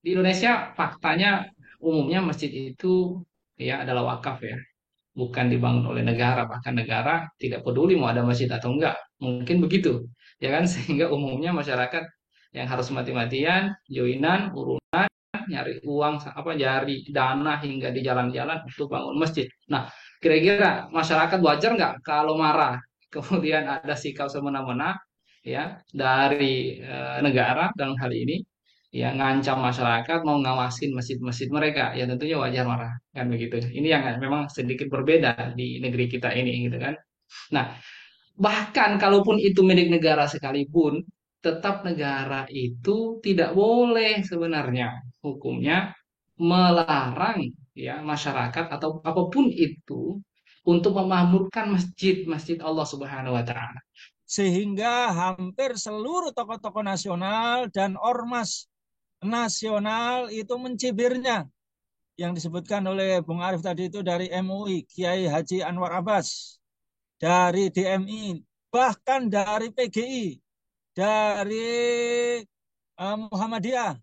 Di Indonesia faktanya umumnya masjid itu ya adalah wakaf ya, bukan dibangun oleh negara, bahkan negara tidak peduli mau ada masjid atau enggak, mungkin begitu ya kan. Sehingga umumnya masyarakat yang harus mati-matian joinan urunan nyari uang apa cari dana hingga di jalan-jalan untuk bangun masjid. Nah, kira-kira masyarakat wajar nggak kalau marah kemudian ada sikap semena-mena ya dari negara dalam hal ini ya ngancam masyarakat mau ngawasin masjid-masjid mereka, ya tentunya wajar marah kan begitu. Ini yang memang sedikit berbeda di negeri kita ini gitu kan. Nah, bahkan kalaupun itu milik negara sekalipun, tetap negara itu tidak boleh sebenarnya hukumnya melarang ya masyarakat atau apapun itu untuk memakmurkan masjid Allah Subhanahu wa taala. Sehingga hampir seluruh tokoh-tokoh nasional dan ormas nasional itu mencibirnya. Yang disebutkan oleh Bung Arif tadi itu dari MUI, Kiai Haji Anwar Abbas, dari DMI, bahkan dari PGI, dari Muhammadiyah,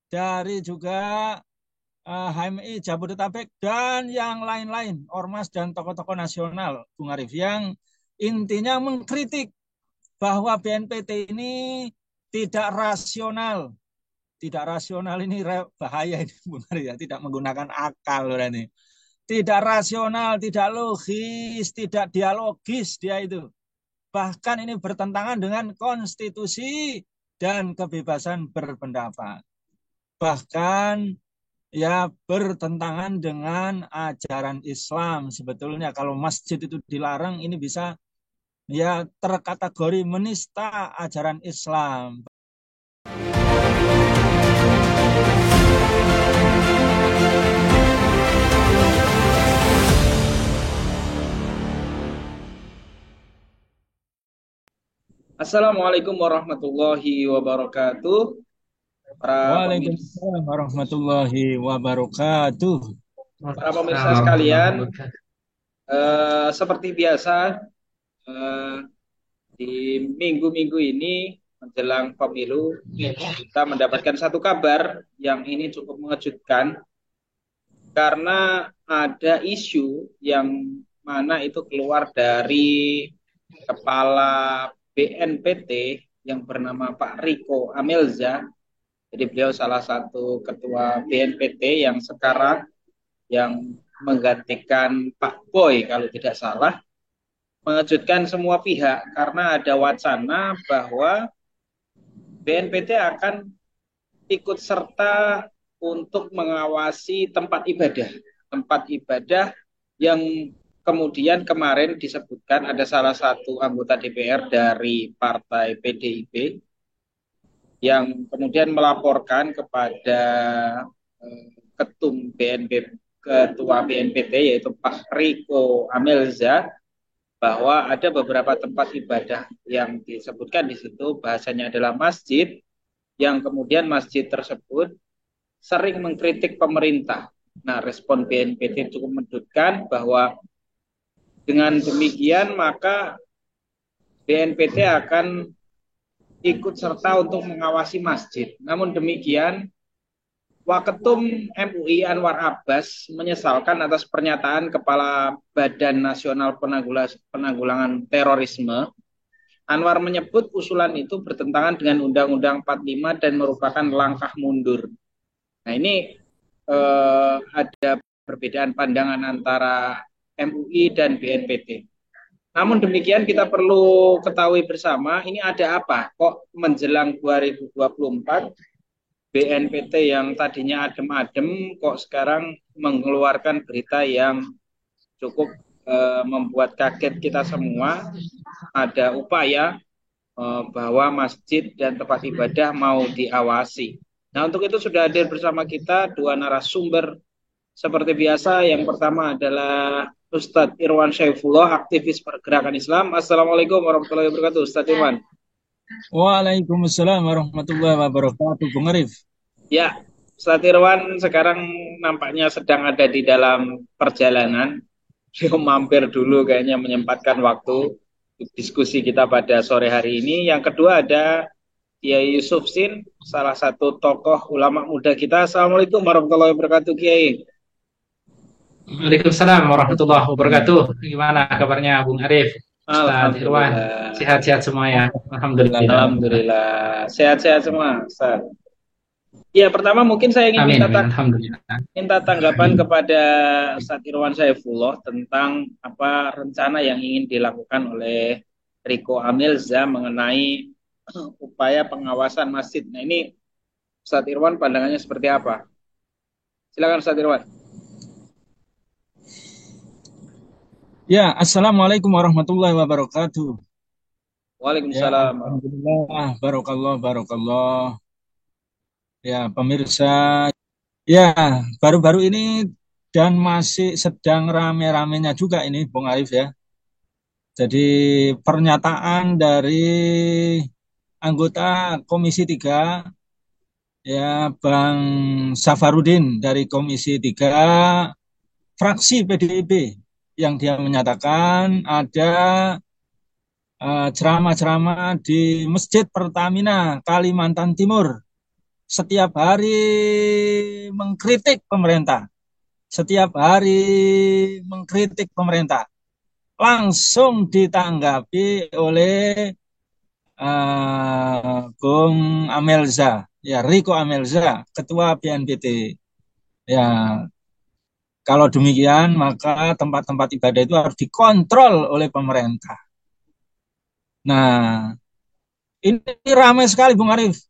dari juga HMI Jabodetabek, dan yang lain-lain, ormas dan tokoh-tokoh nasional, Bung Arif, yang intinya mengkritik bahwa BNPT ini tidak rasional. Tidak rasional ini bahaya ini, Bung Arif, ya, tidak menggunakan akal ini. Tidak rasional, tidak logis, tidak dialogis dia itu. Bahkan ini bertentangan dengan konstitusi dan kebebasan berpendapat. Bahkan ya bertentangan dengan ajaran Islam. Sebetulnya kalau masjid itu dilarang, ini bisa ya terkategori menista ajaran Islam. Assalamualaikum warahmatullahi wabarakatuh. Para pemirsa, Waalaikumsalam warahmatullahi wabarakatuh. para pemirsa Waalaikumsalam warahmatullahi sekalian, wabarakatuh. seperti biasa eh, di minggu-minggu ini menjelang pemilu kita mendapatkan satu kabar yang ini cukup mengejutkan karena ada isu yang mana itu keluar dari kepala BNPT yang bernama Pak Riko Amelza. Jadi beliau salah satu ketua BNPT yang sekarang yang menggantikan Pak Boy kalau tidak salah, mengejutkan semua pihak karena ada wacana bahwa BNPT akan ikut serta untuk mengawasi tempat ibadah yang kemudian kemarin disebutkan ada salah satu anggota DPR dari partai PDIP yang kemudian melaporkan kepada ketua BNPT yaitu Pak Riko Amelza bahwa ada beberapa tempat ibadah yang disebutkan di situ bahasanya adalah masjid yang kemudian masjid tersebut sering mengkritik pemerintah. Nah, respon BNPT cukup mengejutkan bahwa dengan demikian maka BNPT akan ikut serta untuk mengawasi masjid. Namun demikian, Waketum MUI Anwar Abbas menyesalkan atas pernyataan Kepala Badan Nasional Penanggulangan Terorisme. Anwar menyebut usulan itu bertentangan dengan Undang-Undang 45 dan merupakan langkah mundur. Nah, ini ada perbedaan pandangan antara MUI dan BNPT. Namun demikian kita perlu ketahui bersama ini ada apa? Kok menjelang 2024 BNPT yang tadinya adem-adem kok sekarang mengeluarkan berita yang cukup membuat kaget kita semua. Ada upaya bahwa masjid dan tempat ibadah mau diawasi. Nah, untuk itu sudah hadir bersama kita dua narasumber seperti biasa. Yang pertama adalah Ustadz Irwan Syaifullah, aktivis pergerakan Islam. Assalamualaikum warahmatullahi wabarakatuh, Ustadz Irwan. Waalaikumsalam warahmatullahi wabarakatuh, Bung Arif. Ya, Ustadz Irwan sekarang nampaknya sedang ada di dalam perjalanan. Dia mampir dulu kayaknya menyempatkan waktu diskusi kita pada sore hari ini. Yang kedua ada Kiai Yusuf Sin, salah satu tokoh ulama muda kita. Assalamualaikum warahmatullahi wabarakatuh, Kiai. Waalaikumsalam warahmatullahi wabarakatuh. Gimana kabarnya Bung Arif, Ustadz Irwan? Alhamdulillah. Sehat-sehat semua ya? Alhamdulillah. Alhamdulillah. Sehat-sehat semua, Ustaz. Ya, pertama mungkin saya ingin Amin, amin. Alhamdulillah. minta tanggapan kepada Ustadz Irwan Saifullah tentang apa rencana yang ingin dilakukan oleh Riko Amilza mengenai upaya pengawasan masjid. Nah, ini Ustadz Irwan pandangannya seperti apa? Silakan Ustadz Irwan. Ya, Assalamualaikum warahmatullahi wabarakatuh. Ya, Waalaikumsalam. alhamdulillah, barokallah, barokallah. Ya, pemirsa, ya, baru-baru ini dan masih sedang rame-ramenya juga ini, Bung Arif ya. Jadi pernyataan dari anggota Komisi 3, ya, Bang Safarudin dari Komisi 3, fraksi PDIP, yang dia menyatakan ada ceramah-ceramah di Masjid Pertamina, Kalimantan Timur. Setiap hari mengkritik pemerintah. Setiap hari mengkritik pemerintah. Langsung ditanggapi oleh Bung Amelza, ya Riko Amelza, Ketua BNPT. Ya, kalau demikian maka tempat-tempat ibadah itu harus dikontrol oleh pemerintah. Nah, ini ramai sekali Bung Arif.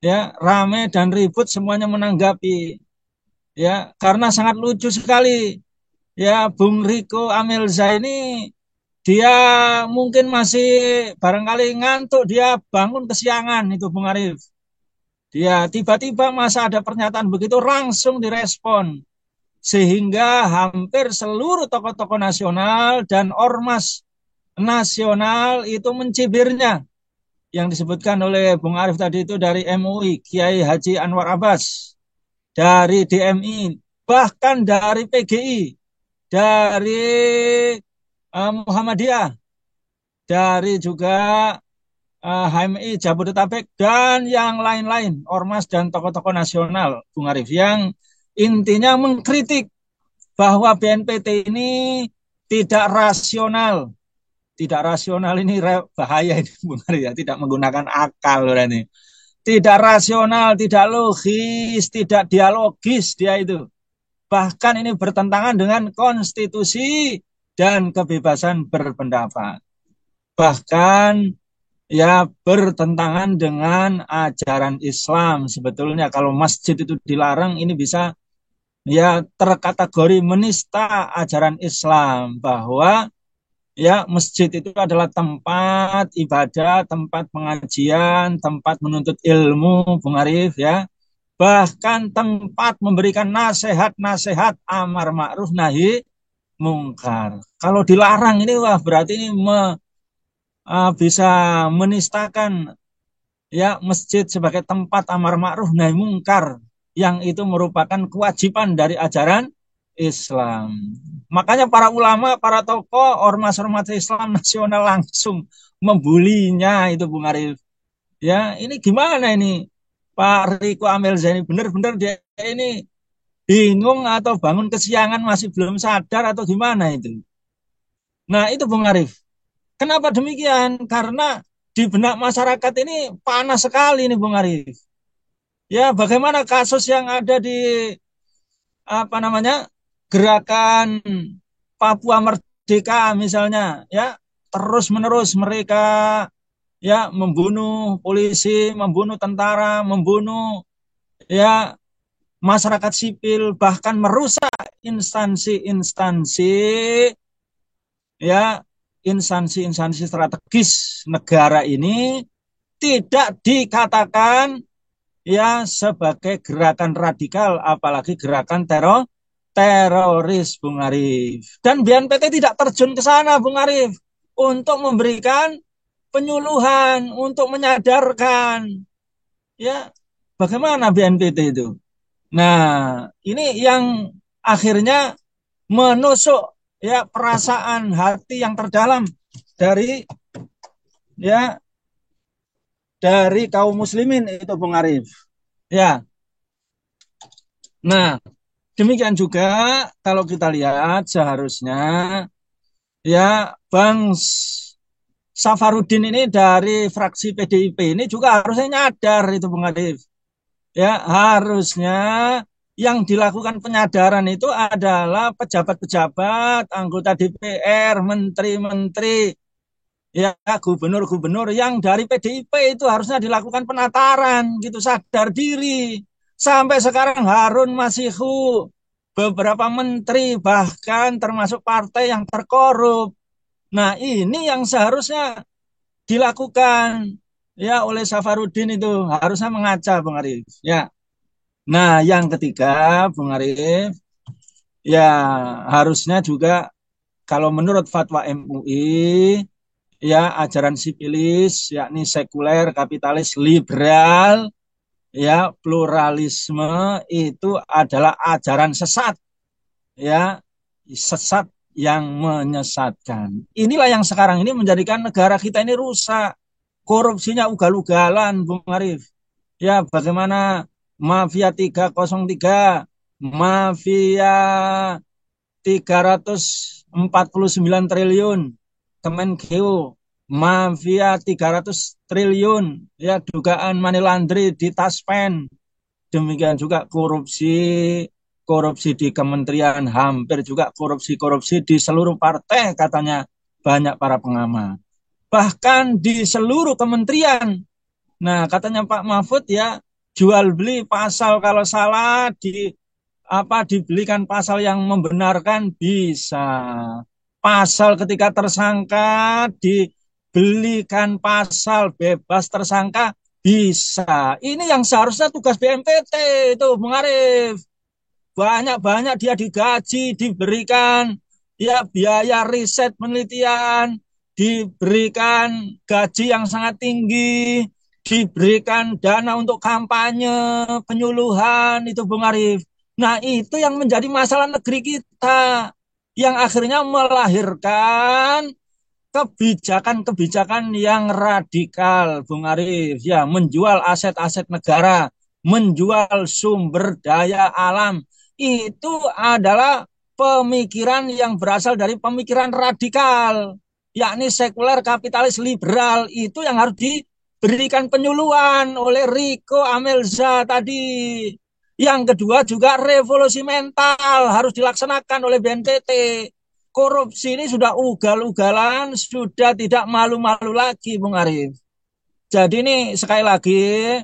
Ya, ramai dan ribut semuanya menanggapi. Ya, karena sangat lucu sekali. Ya, Bung Riko Amelza ini dia mungkin masih barangkali ngantuk, dia bangun kesiangan itu Bung Arif. Dia tiba-tiba masa ada pernyataan begitu langsung direspon. Sehingga hampir seluruh tokoh-tokoh nasional dan ormas nasional itu mencibirnya. Yang disebutkan oleh Bung Arif tadi itu dari MUI, Kiai Haji Anwar Abbas, dari DMI, bahkan dari PGI, dari Muhammadiyah, dari juga HMI Jabodetabek, dan yang lain-lain, ormas dan tokoh-tokoh nasional, Bung Arif, yang intinya mengkritik bahwa BNPT ini tidak rasional. Tidak rasional ini bahaya ini, Bung Arif, ya, tidak menggunakan akal ini. Tidak rasional, tidak logis, tidak dialogis dia itu. Bahkan ini bertentangan dengan konstitusi dan kebebasan berpendapat. Bahkan ya bertentangan dengan ajaran Islam. Sebetulnya kalau masjid itu dilarang, ini bisa ya terkategori menista ajaran Islam, bahwa ya masjid itu adalah tempat ibadah, tempat pengajian, tempat menuntut ilmu, Bung Arif ya. Bahkan tempat memberikan nasihat-nasihat amar ma'ruf nahi mungkar. Kalau dilarang ini wah berarti ini bisa menistakan ya masjid sebagai tempat amar ma'ruf nahi mungkar, yang itu merupakan kewajiban dari ajaran Islam. Makanya para ulama, para tokoh, ormas-ormas Islam nasional langsung membulinya itu Bung Arif. Ya, ini gimana ini Pak Riko Amelza ini benar-benar dia ini bingung atau bangun kesiangan masih belum sadar atau gimana itu. Nah, itu Bung Arif. Kenapa demikian? Karena di benak masyarakat ini panas sekali nih Bung Arif. Ya, bagaimana kasus yang ada di apa namanya? Gerakan Papua Merdeka misalnya, ya, terus-menerus mereka ya membunuh polisi, membunuh tentara, membunuh ya masyarakat sipil, bahkan merusak instansi-instansi ya instansi-instansi strategis negara ini, tidak dikatakan ya sebagai gerakan radikal, apalagi gerakan teroris Bung Arif. Dan BNPT tidak terjun ke sana Bung Arif untuk memberikan penyuluhan, untuk menyadarkan ya bagaimana BNPT itu. Nah, ini yang akhirnya menusuk ya perasaan hati yang terdalam dari ya dari kaum muslimin itu Bung Arif. Ya. Nah, demikian juga kalau kita lihat seharusnya ya Bang Safarudin ini dari fraksi PDIP ini juga harusnya nyadar itu Bung Arif. Ya, harusnya yang dilakukan penyadaran itu adalah pejabat-pejabat, anggota DPR, menteri-menteri, ya gubernur-gubernur yang dari PDIP itu harusnya dilakukan penataran gitu, sadar diri. Sampai sekarang Harun Masihu, beberapa menteri bahkan termasuk partai yang terkorup. Nah, ini yang seharusnya dilakukan ya oleh Safarudin itu harusnya mengaca Bung Arif. Ya. Nah, yang ketiga Bung Arif, ya harusnya juga kalau menurut fatwa MUI ya ajaran sipilis yakni sekuler, kapitalis, liberal, ya pluralisme itu adalah ajaran sesat, ya sesat yang menyesatkan. Inilah yang sekarang ini menjadikan negara kita ini rusak, korupsinya ugal-ugalan, Bung Arif. Ya bagaimana mafia 303, mafia 349 triliun, Kemenkeu, mafia 300 triliun, ya dugaan money laundry di Taspen, demikian juga korupsi, korupsi di kementerian, hampir juga korupsi-korupsi di seluruh partai katanya banyak para pengamat. Bahkan di seluruh kementerian. Nah, katanya Pak Mahfud ya, jual beli pasal kalau salah dibelikan pasal yang membenarkan bisa. Pasal ketika tersangka dibelikan pasal bebas tersangka bisa. Ini yang seharusnya tugas BNPT itu, Bung Arif. Banyak-banyak dia digaji, diberikan ya biaya riset penelitian, diberikan gaji yang sangat tinggi, diberikan dana untuk kampanye, penyuluhan itu Bung Arif. Nah, itu yang menjadi masalah negeri kita yang akhirnya melahirkan kebijakan-kebijakan yang radikal, Bung Arif, ya menjual aset-aset negara, menjual sumber daya alam, itu adalah pemikiran yang berasal dari pemikiran radikal, yakni sekuler, kapitalis, liberal, itu yang harus diberikan penyuluhan oleh Riko Amelza tadi. Yang kedua juga revolusi mental harus dilaksanakan oleh BNPT. Korupsi ini sudah ugal-ugalan, sudah tidak malu-malu lagi, Bung Arif. Jadi ini sekali lagi,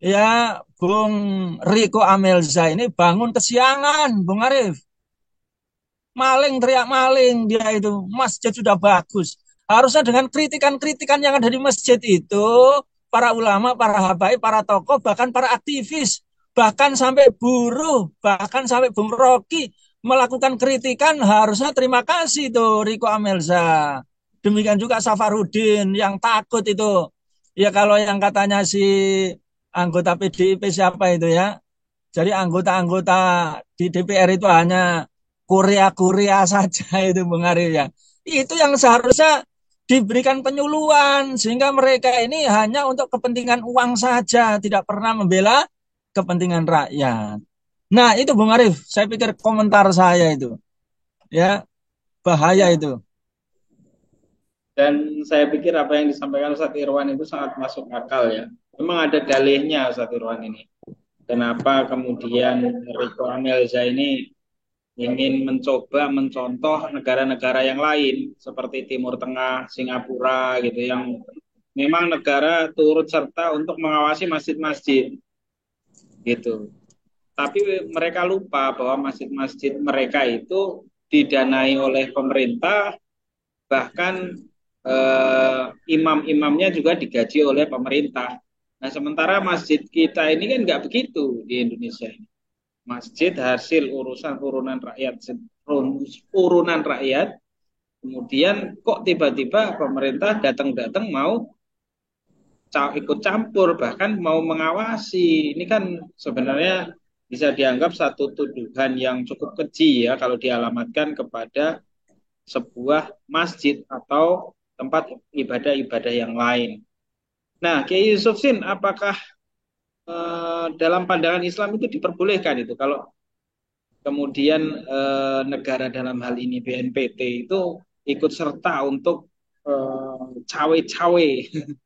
ya Bung Riko Amelza ini bangun kesiangan, Bung Arif. Maling teriak maling dia itu, masjid sudah bagus. Harusnya dengan kritikan-kritikan yang ada di masjid itu, para ulama, para habaib, para tokoh, bahkan para aktivis, bahkan sampai buruh, bahkan sampai Bung Rocky melakukan kritikan, harusnya terima kasih tuh Riko Amelza. Demikian juga Safarudin yang takut itu. Ya kalau yang katanya si anggota PDIP siapa itu ya. Jadi anggota-anggota di DPR itu hanya Korea-Korea saja itu Bung Arya ya. Itu yang seharusnya diberikan penyuluhan sehingga mereka ini hanya untuk kepentingan uang saja, tidak pernah membela kepentingan rakyat. Nah, itu Bung Arif, saya pikir komentar saya itu. Ya, bahaya Ya, itu. dan saya pikir apa yang disampaikan Ustadz Irwan itu sangat masuk akal ya. Memang ada dalihnya Ustadz Irwan ini. Kenapa kemudian Riko Amelza ini ingin mencoba mencontoh negara-negara yang lain seperti Timur Tengah, Singapura gitu yang memang negara turut serta untuk mengawasi masjid-masjid gitu. Tapi mereka lupa bahwa masjid-masjid mereka itu didanai oleh pemerintah, bahkan imam-imamnya juga digaji oleh pemerintah. Nah, sementara masjid kita ini kan nggak begitu di Indonesia ini. Masjid hasil urunan rakyat, kemudian kok tiba-tiba pemerintah datang-datang mau ikut campur, bahkan mau mengawasi. Ini kan sebenarnya bisa dianggap satu tuduhan yang cukup keji ya kalau dialamatkan kepada sebuah masjid atau tempat ibadah-ibadah yang lain. Nah, Kiai Yusuf Sin, apakah dalam pandangan Islam itu diperbolehkan itu kalau kemudian negara dalam hal ini BNPT itu ikut serta untuk cawe-cawe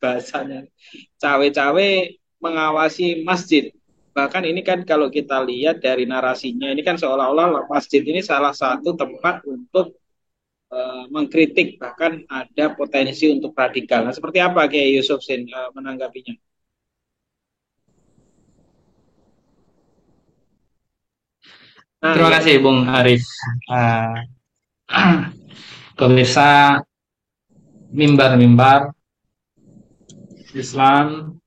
bahasanya cawe-cawe mengawasi masjid. Bahkan ini kan kalau kita lihat dari narasinya ini kan seolah-olah masjid ini salah satu tempat untuk mengkritik bahkan ada potensi untuk radikal. Nah, seperti apa Kiai Yusuf Sin menanggapinya? Nah, Terima ya. kasih Bung Arif. Uh, Pemirsa mimbar-mimbar Islam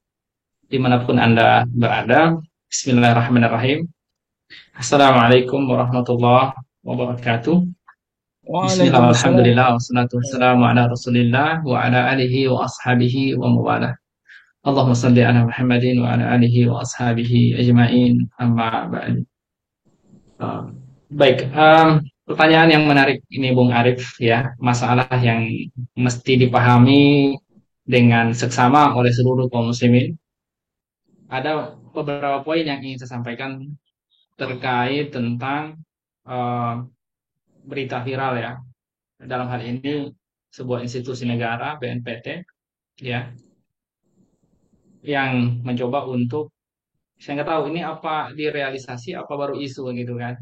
dimanapun Anda berada. Bismillahirrahmanirrahim. Assalamualaikum warahmatullahi wabarakatuh. Bismillah, Waalaikumsalam. alhamdulillah, wassalatu wassalamu ala rasulillah wa ala alihi wa ashabihi wa mawalah. Allahumma salli ala Muhammadin wa ala alihi wa ashabihi ajma'in amma ba'du. Uh, Baik, pertanyaan yang menarik ini Bung Arif ya, masalah yang mesti dipahami dengan seksama oleh seluruh kaum muslimin. Ada beberapa poin yang ingin saya sampaikan terkait tentang eh, berita viral ya. Dalam hal ini sebuah institusi negara BNPT ya yang mencoba untuk, saya nggak tahu ini apa direalisasi apa baru isu gitu kan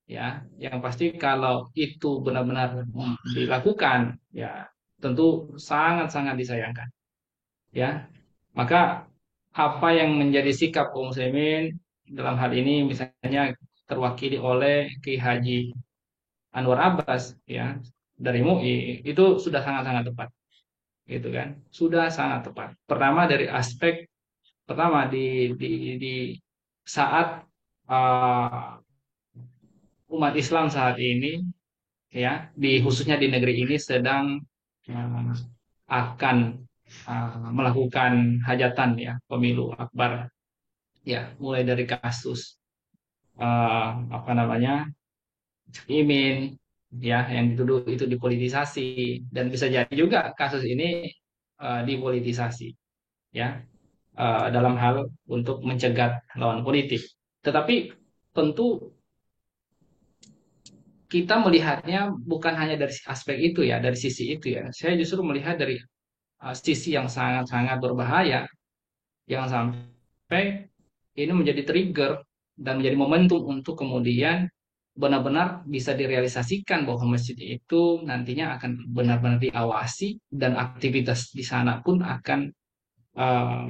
ya. Yang pasti kalau itu benar-benar dilakukan ya tentu sangat-sangat disayangkan ya. Maka apa yang menjadi sikap kaum muslimin dalam hal ini misalnya terwakili oleh Ki Haji Anwar Abbas ya dari MUI itu sudah sangat-sangat tepat gitu kan, sudah sangat tepat. Pertama dari aspek pertama di saat uh, umat Islam saat ini ya di khususnya di negeri ini sedang uh, akan melakukan hajatan ya pemilu akbar ya, mulai dari kasus apa namanya Imin ya yang dituduh itu dipolitisasi, dan bisa jadi juga kasus ini dipolitisasi ya, dalam hal untuk mencegat lawan politik. Tetapi tentu kita melihatnya bukan hanya dari aspek itu ya, dari sisi itu ya. Saya justru melihat dari sisi yang sangat-sangat berbahaya, yang sampai ini menjadi trigger dan menjadi momentum untuk kemudian benar-benar bisa direalisasikan bahwa masjid itu nantinya akan benar-benar diawasi dan aktivitas di sana pun akan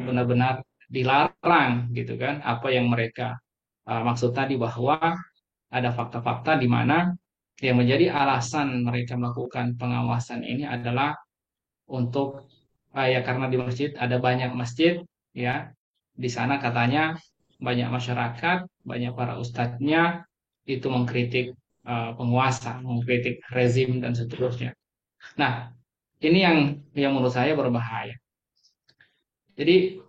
benar-benar dilarang gitu kan. Apa yang mereka maksud tadi bahwa ada fakta-fakta di mana yang menjadi alasan mereka melakukan pengawasan ini adalah untuk ya karena di masjid ada banyak masjid ya, di sana katanya banyak masyarakat, banyak para ustadznya itu mengkritik penguasa, mengkritik rezim dan seterusnya. Nah, ini yang menurut saya berbahaya. Jadi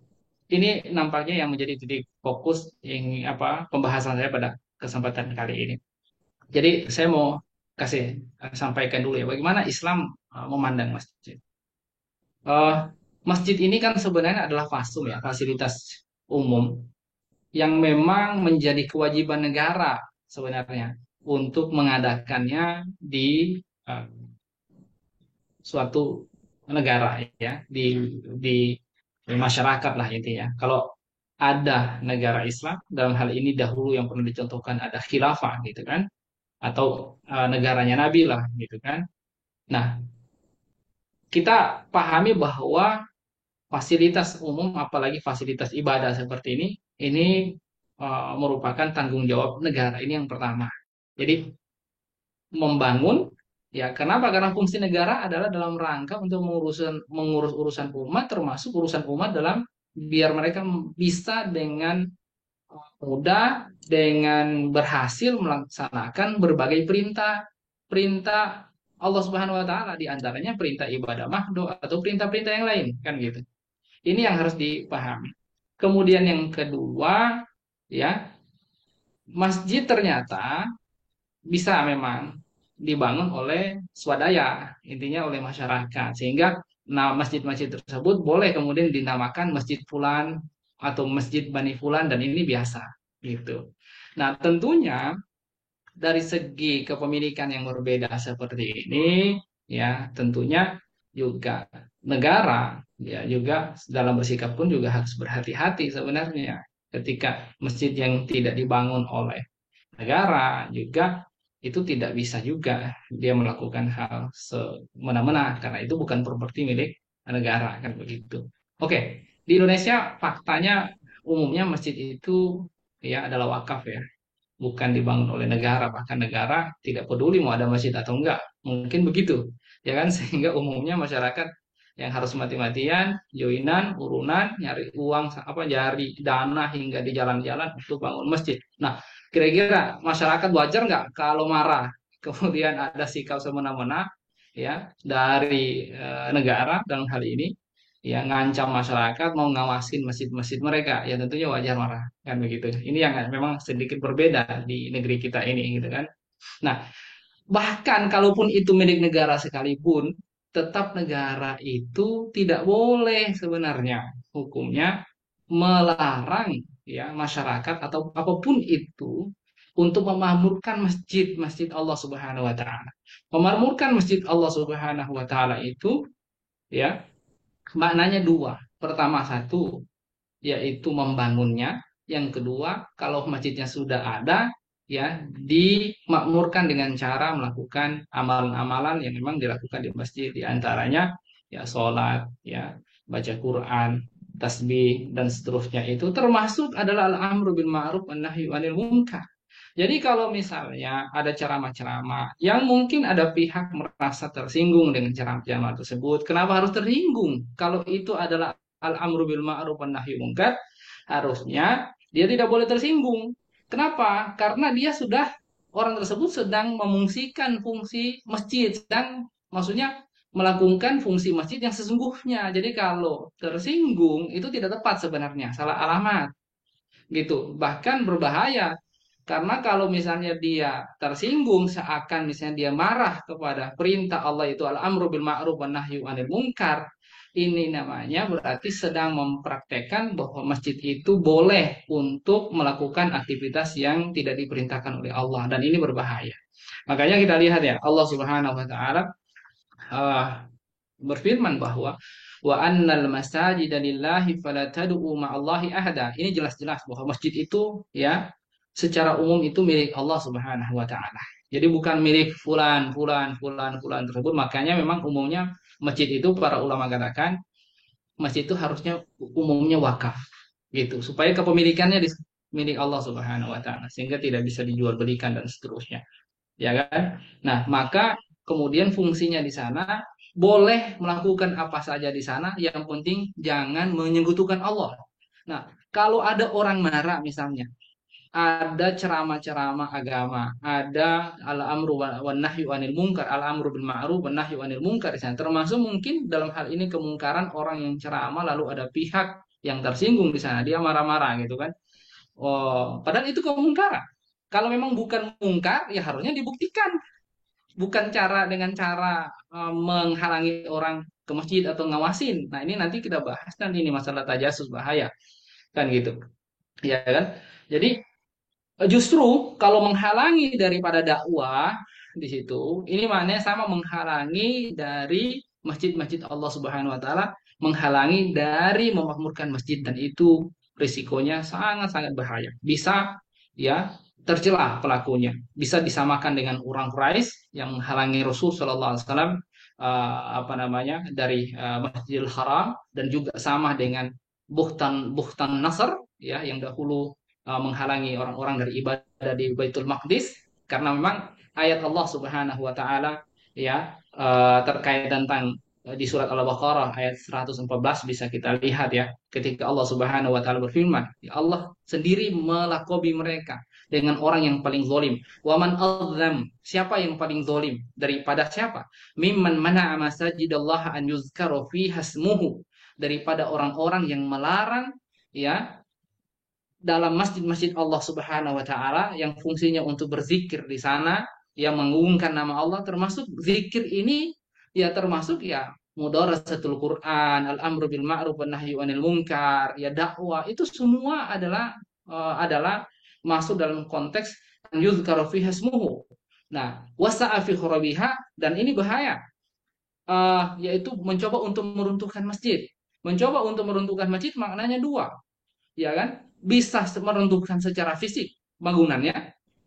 ini nampaknya yang menjadi titik fokus yang apa pembahasan saya pada kesempatan kali ini. Jadi saya mau kasih sampaikan dulu ya bagaimana Islam memandang masjid. Eh, Masjid ini kan sebenarnya adalah fasum ya, fasilitas umum yang memang menjadi kewajiban negara sebenarnya untuk mengadakannya di eh, suatu negara ya, di masyarakat lah intinya. Kalau ada negara Islam dalam hal ini dahulu yang pernah dicontohkan ada khilafah gitu kan, atau negaranya Nabi lah gitu kan. Nah, kita pahami bahwa fasilitas umum apalagi fasilitas ibadah seperti ini merupakan tanggung jawab negara, ini yang pertama. Jadi membangun ya kenapa? Karena fungsi negara adalah dalam rangka untuk mengurus urusan umat, termasuk urusan umat dalam biar mereka bisa dengan mudah dengan berhasil melaksanakan berbagai perintah perintah Allah Subhanahu wa taala, di antaranya perintah ibadah mahdoh atau perintah-perintah yang lain kan gitu. Ini yang harus dipahami. Kemudian yang kedua, ya, masjid ternyata bisa memang dibangun oleh swadaya, intinya oleh masyarakat. Sehingga Nah, masjid-masjid tersebut boleh kemudian dinamakan Masjid Fulan atau Masjid Bani Fulan dan ini biasa gitu. Nah, tentunya dari segi kepemilikan yang berbeda seperti ini, ya tentunya juga negara ya juga dalam bersikap pun juga harus berhati-hati sebenarnya ketika masjid yang tidak dibangun oleh negara juga itu tidak bisa juga dia melakukan hal semena-mena karena itu bukan properti milik negara kan begitu. Oke, di Indonesia faktanya umumnya masjid itu ya adalah wakaf ya, bukan dibangun oleh negara, bahkan negara tidak peduli mau ada masjid atau enggak, mungkin begitu ya kan. Sehingga umumnya masyarakat yang harus mati-matian joinan urunan nyari uang apa cari dana hingga di jalan-jalan untuk bangun masjid. Nah, kira-kira masyarakat wajar nggak kalau marah kemudian ada sikap semena-mena ya dari negara dalam hal ini ya ngancam masyarakat mau ngawasin masjid-masjid mereka, ya tentunya wajar marah kan begitu. Ini yang memang sedikit berbeda di negeri kita ini gitu kan. Nah, bahkan kalaupun itu milik negara sekalipun, tetap negara itu tidak boleh sebenarnya hukumnya melarang ya masyarakat atau apapun itu untuk memakmurkan masjid-masjid Allah Subhanahu wa taala. Memakmurkan masjid Allah Subhanahu wa taala itu ya maknanya dua. Pertama satu, yaitu membangunnya. Yang kedua, kalau masjidnya sudah ada, ya dimakmurkan dengan cara melakukan amalan-amalan yang memang dilakukan di masjid. Di antaranya ya sholat, ya baca Quran, tasbih dan seterusnya itu termasuk adalah al-amru bil ma'ruf wan nahyu 'anil munkar. Jadi kalau misalnya ada ceramah-ceramah yang mungkin ada pihak merasa tersinggung dengan ceramah-ceramah tersebut, kenapa harus tersinggung? Kalau itu adalah al-amru bil ma'ruf wan nahyi munkar, harusnya dia tidak boleh tersinggung. Kenapa? Karena dia sudah orang tersebut sedang memungsikan fungsi masjid, sedang maksudnya melakukan fungsi masjid yang sesungguhnya. Jadi kalau tersinggung itu tidak tepat sebenarnya, salah alamat gitu. Bahkan berbahaya karena kalau misalnya dia tersinggung seakan misalnya dia marah kepada perintah Allah itu al-amru bil ma'ruf wan nahyu 'anil munkar. Ini namanya berarti sedang mempraktekkan bahwa masjid itu boleh untuk melakukan aktivitas yang tidak diperintahkan oleh Allah dan ini berbahaya. Makanya kita lihat ya Allah Subhanahu wa taala uh, berfirman bahwa wa annal masajida lillahi fala tad'u ma'allahi ahada. Ini jelas-jelas bahwa masjid itu ya secara umum itu milik Allah Subhanahu wa taala. Jadi bukan milik fulan, fulan, fulan, fulan tersebut. Makanya memang umumnya masjid itu para ulama katakan masjid itu harusnya umumnya wakaf gitu supaya kepemilikannya milik Allah Subhanahu wa taala sehingga tidak bisa dijual belikan dan seterusnya. Ya kan? Nah, maka kemudian fungsinya di sana boleh melakukan apa saja di sana, yang penting jangan menyekutukan Allah. Nah, kalau ada orang marah misalnya, ada ceramah-ceramah agama, ada al-amru wan nahyu anil munkar, al-amru bil ma'ruf wan nahyu anil munkar di sana. Termasuk mungkin dalam hal ini kemungkaran orang yang ceramah lalu ada pihak yang tersinggung di sana, dia marah-marah gitu kan. Oh, padahal itu kemungkaran. Kalau memang bukan mungkar, ya harusnya dibuktikan. Bukan cara dengan cara menghalangi orang ke masjid atau ngawasin. Nah, ini nanti kita bahas nanti ini masalah tajasus bahaya kan gitu. Ya kan? Jadi justru kalau menghalangi daripada dakwah di situ, ini maknanya sama menghalangi dari masjid-masjid Allah Subhanahu wa taala, menghalangi dari memakmurkan masjid dan itu risikonya sangat-sangat bahaya. Bisa ya tercelah pelakunya, bisa disamakan dengan orang Quraisy yang menghalangi Rasul Shallallahu Alaihi Wasallam apa namanya dari Masjidil Haram dan juga sama dengan Buhtan Buhtan Nasr ya yang dahulu menghalangi orang-orang dari ibadah di Baitul Maqdis karena memang ayat Allah Subhanahu wa taala ya terkait tentang di surat Al-Baqarah ayat 114 bisa kita lihat ya ketika Allah Subhanahu wa taala berfirman, ya Allah sendiri melakobi mereka dengan orang yang paling zalim. Waman adzam, siapa yang paling zalim daripada siapa? Mimman mana'a masajidallah an yuzkara fiha ismuhu, daripada orang-orang yang melarang ya dalam masjid-masjid Allah Subhanahu wa taala yang fungsinya untuk berzikir di sana, yang mengagungkan nama Allah, termasuk zikir ini ya termasuk ya mudarasatul Quran, al-amru bil ma'ruf wan nahyu anil munkar, ya dakwah itu semua adalah masuk dalam konteks an yuzkaru fiha ismuhu. Nah, wasa'a fi khurabiha, dan ini bahaya, yaitu mencoba untuk meruntuhkan masjid. Mencoba untuk meruntuhkan masjid maknanya dua, ya kan? Bisa meruntuhkan secara fisik bangunannya,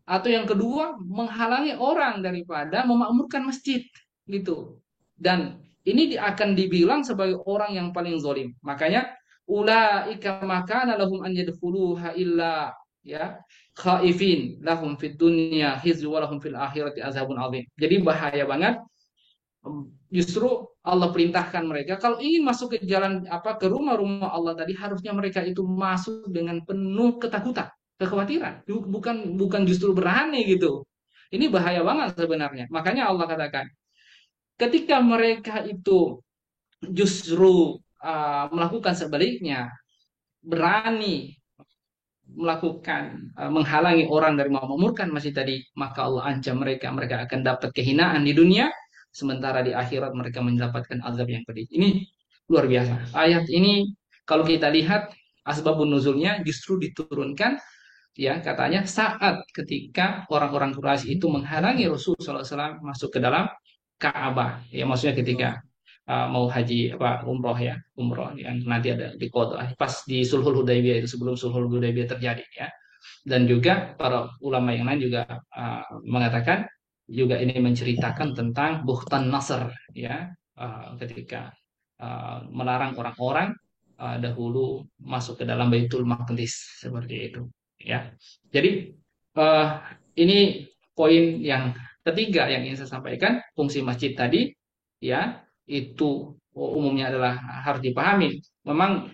atau yang kedua menghalangi orang daripada memakmurkan masjid, gitu. Dan ini akan dibilang sebagai orang yang paling zalim. Makanya ulaika makana lahum an yadkhuluha illa, ya, khaifin lahum fid dunya khizyu wa lahum fil akhirati azabun adzim. Jadi bahaya banget. Justru Allah perintahkan mereka kalau ingin masuk ke jalan apa ke rumah-rumah Allah tadi, harusnya mereka itu masuk dengan penuh ketakutan, kekhawatiran, bukan justru berani gitu. Ini bahaya banget sebenarnya. Makanya Allah katakan, ketika mereka itu justru melakukan sebaliknya, berani melakukan menghalangi orang dari memakmurkan masjid tadi, maka Allah ancam mereka, mereka akan dapat kehinaan di dunia, sementara di akhirat mereka mendapatkan azab yang pedih. Ini luar biasa. Ayat ini kalau kita lihat asbabun nuzulnya justru diturunkan, ya, katanya saat ketika orang-orang Quraisy itu menghalangi Rasulullah SAW masuk ke dalam Ka'bah, ya, maksudnya ketika mau haji apa umroh, ya, umroh yang nanti ada di kota pas di Sulhul Hudaybiyah itu, sebelum Sulhul Hudaybiyah terjadi, ya. Dan juga para ulama yang lain juga mengatakan juga ini menceritakan tentang Buhtan Nasr, ya, ketika melarang orang-orang dahulu masuk ke dalam Baitul Maqdis seperti itu, ya. Jadi uh, ini poin yang ketiga yang ingin saya sampaikan, fungsi masjid tadi, ya, itu umumnya adalah harus dipahami. Memang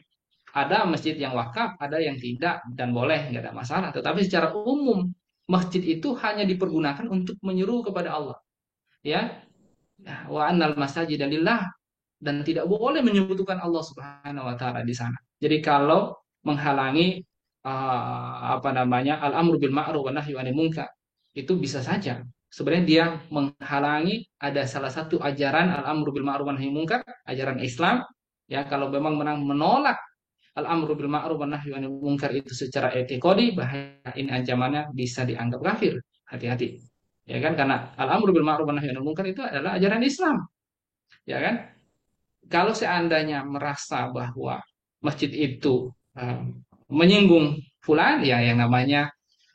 ada masjid yang wakaf, ada yang tidak, dan boleh, nggak ada masalah. Tetapi secara umum masjid itu hanya dipergunakan untuk menyeru kepada Allah, ya. Nah, wa annal masajida lillah, dan tidak boleh menyebutkan Allah Subhanahu wa taala di sana. Jadi kalau menghalangi apa namanya al-amru bil ma'ruf wa nahyu anil munkar, itu bisa saja sebenarnya dia menghalangi ada salah satu ajaran al-amru bil ma'ruf wa nahyu munkar, ajaran Islam, ya. Kalau memang menolak al-amru bil ma'ruf wa nahyu anil munkar itu secara etikodi, bahaya, ini ancamannya bisa dianggap kafir. Hati-hati. Ya kan, karena al-amru bil ma'ruf wa nahyu anil munkar itu adalah ajaran Islam, ya kan? Kalau seandainya merasa bahwa masjid itu menyinggung fulan, ya, yang namanya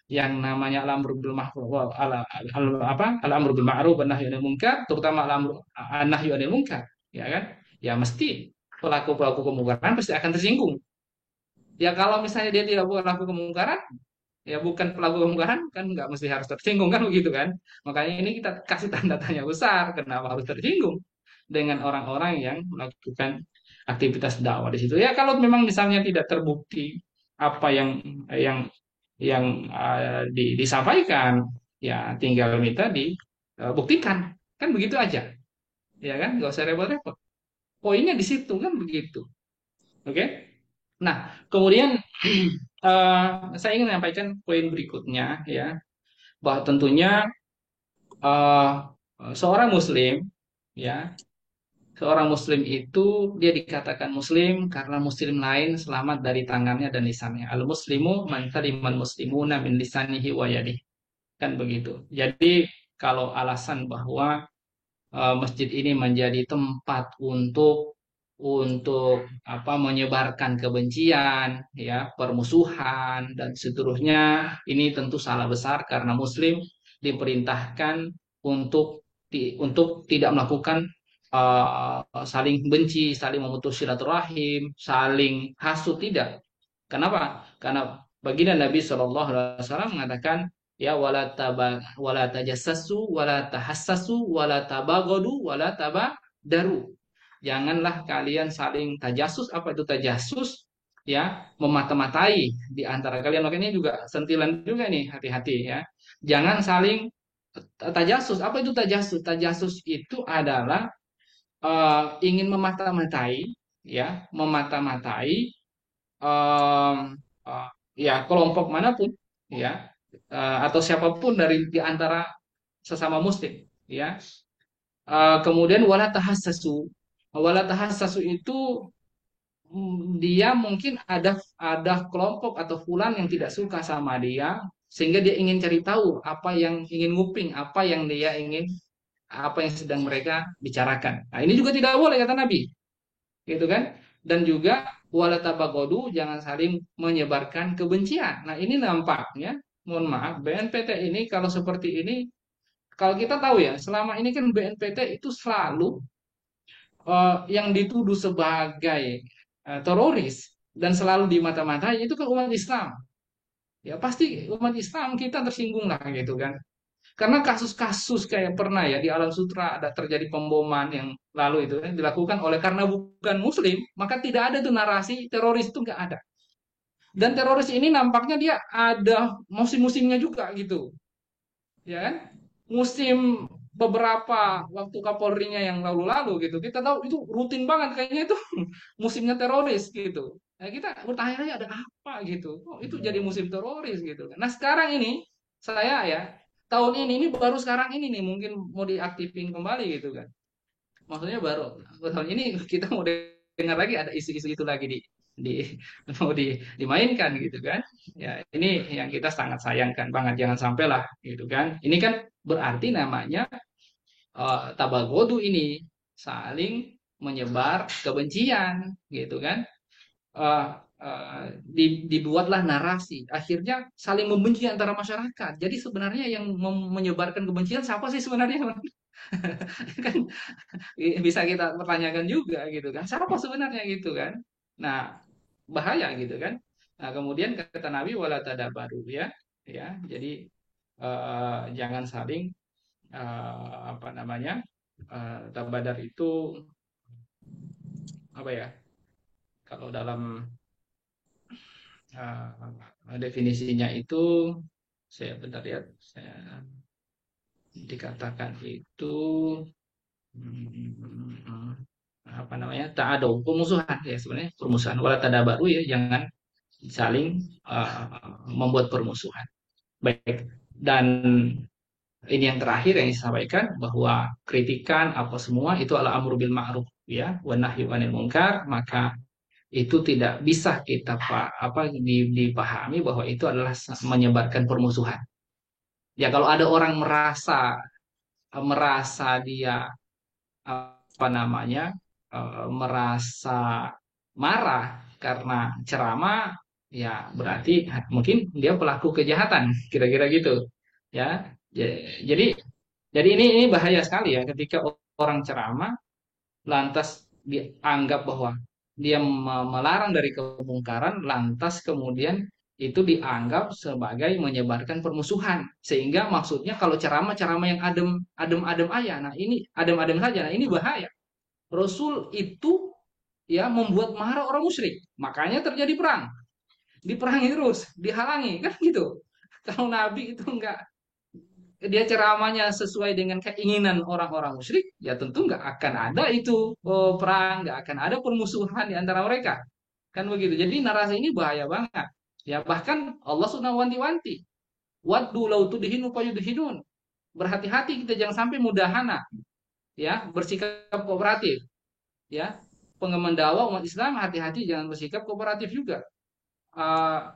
al-amru bil ma'ruf al-amru bil ma'ruf wa nahyu anil munkar, terutama al-amru nahyu anil munkar, ya kan? Ya mesti pelaku-pelaku kemungkaran pasti akan tersinggung. Ya kalau misalnya dia tidak pelaku kemungkaran, ya bukan pelaku kemungkaran, kan nggak mesti harus tersinggung, kan begitu kan? Makanya ini kita kasih tanda tanya besar, kenapa harus tersinggung dengan orang-orang yang melakukan aktivitas dakwah di situ. Ya kalau memang misalnya tidak terbukti apa yang disampaikan, ya tinggal minta dibuktikan, kan begitu aja, ya kan? Nggak usah repot-repot. Poinnya di situ kan begitu. Oke? Nah, kemudian saya ingin menyampaikan poin berikutnya, ya, bahwa tentunya eh, seorang Muslim, ya, seorang Muslim itu dia dikatakan Muslim karena Muslim lain selamat dari tangannya dan lisannya. Al Muslimu man salimal muslimuna min lisanihi wa yadihi, kan begitu. Jadi kalau alasan bahwa masjid ini menjadi tempat untuk apa menyebarkan kebencian, ya, permusuhan dan seterusnya, ini tentu salah besar, karena Muslim diperintahkan untuk tidak melakukan saling benci, saling memutus silaturahim, saling hasut, tidak. Kenapa? Karena baginda Nabi SAW mengatakan, ya, wala tajassasu wala tahassasu wala tabagodu wala tabadaru. Janganlah kalian saling tajasus. Apa itu tajasus? Ya, memata-matai di antara kalian. Makanya juga sentilan juga nih, hati-hati, ya. Jangan saling tajasus. Apa itu tajasus? Tajasus itu adalah ingin memata-matai, ya, memata-matai em, ya, kelompok manapun, ya, atau siapapun dari di antara sesama muslim, ya. Kemudian wala tahassasu, Wala tahassasu itu dia mungkin ada kelompok atau fulan yang tidak suka sama dia sehingga dia ingin cari tahu apa yang ingin nguping, apa yang dia ingin, apa yang sedang mereka bicarakan. Nah, ini juga tidak boleh kata Nabi, gitu kan? Dan juga wala tabagodu, jangan saling menyebarkan kebencian. Nah, ini nampaknya, mohon maaf, BNPT ini kalau seperti ini, kalau kita tahu ya, selama ini kan BNPT itu selalu yang dituduh sebagai teroris dan selalu dimata-matai itu kan umat Islam. Ya pasti umat Islam kita tersinggung lah gitu kan. Karena kasus-kasus kayak pernah ya di Alam Sutra ada terjadi pemboman yang lalu itu kan dilakukan oleh karena bukan Muslim, maka tidak ada tuh narasi teroris itu nggak ada. Dan teroris ini nampaknya dia ada musim-musimnya juga gitu, ya kan? Musim beberapa waktu Kapolrinya yang lalu-lalu gitu, kita tahu itu rutin banget kayaknya itu musimnya teroris gitu. Nah, kita bertanya ada apa gitu. Oh, itu jadi musim teroris gitu kan. Nah, sekarang ini saya ya tahun ini baru sekarang ini nih mungkin mau diaktifin kembali gitu kan. Maksudnya baru tahun ini kita mau dengar lagi ada isu-isu itu lagi di mau dimainkan gitu kan. Ya, ini yang kita sangat sayangkan banget jangan sampailah gitu kan. Ini kan berarti namanya tabagodu ini saling menyebar kebencian gitu kan. eh, Dibuatlah narasi, akhirnya saling membenci antara masyarakat. Jadi sebenarnya yang menyebarkan kebencian siapa sih sebenarnya? Kan bisa kita pertanyakan juga gitu kan. Siapa sebenarnya gitu kan? Nah, bahaya gitu kan. Nah, kemudian kata Nabi wala tadabaru ya. Ya, jadi jangan saling apa namanya? Tabadar itu apa ya? Kalau dalam definisinya itu saya bentar ya, saya dikatakan itu hmm, apa namanya ta'adu pemusuhan ya sebenarnya permusuhan wala tadabaru ya jangan saling membuat permusuhan baik dan ini yang terakhir yang disampaikan bahwa kritikan apa semua itu adalah amru bil ma'ruf ya wa nahyu anil munkar maka itu tidak bisa kita dipahami bahwa itu adalah menyebarkan permusuhan. Ya kalau ada orang merasa dia apa namanya merasa marah karena ceramah, ya berarti mungkin dia pelaku kejahatan, kira-kira gitu. Ya, jadi ini bahaya sekali ya ketika orang ceramah lantas dianggap bahwa dia melarang dari kemungkaran, lantas kemudian itu dianggap sebagai menyebarkan permusuhan. Sehingga maksudnya kalau ceramah-ceramah yang adem-adem aja, nah ini adem-adem saja, nah ini bahaya. Rasul itu ya membuat marah orang musyrik, makanya terjadi perang, diperangi terus, dihalangi kan gitu. Kalau Nabi itu enggak dia ceramahnya sesuai dengan keinginan orang-orang musyrik, ya tentu nggak akan ada itu perang, nggak akan ada permusuhan di antara mereka. Kan begitu. Jadi narasi ini bahaya banget. Ya bahkan Allah sudah wanti-wanti. Waddu lau tudhinu fayudhinun. Berhati-hati kita jangan sampai mudahana, ya, bersikap kooperatif, ya. Pengemban dakwah umat Islam hati-hati jangan bersikap kooperatif juga. Uh,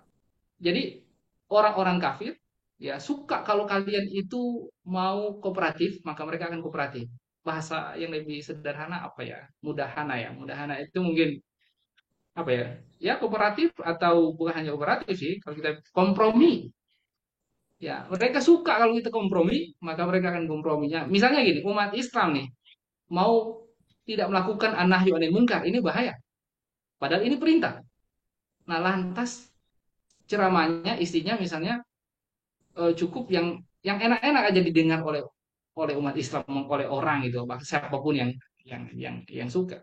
jadi orang-orang kafir ya suka kalau kalian itu mau kooperatif, maka mereka akan kooperatif. Bahasa yang lebih sederhana apa ya? Mudahana ya. Mudahana itu mungkin apa ya? Ya kooperatif atau bukan hanya kooperatif sih, kalau kita kompromi. Ya, mereka suka kalau kita kompromi, maka mereka akan komprominya. Misalnya gini, umat Islam nih mau tidak melakukan an-nahyu anil munkar, ini bahaya. Padahal ini perintah. Nah, lantas ceramahnya isinya misalnya cukup yang enak-enak aja didengar oleh oleh umat Islam, oleh orang gitu, bahkan siapapun yang suka.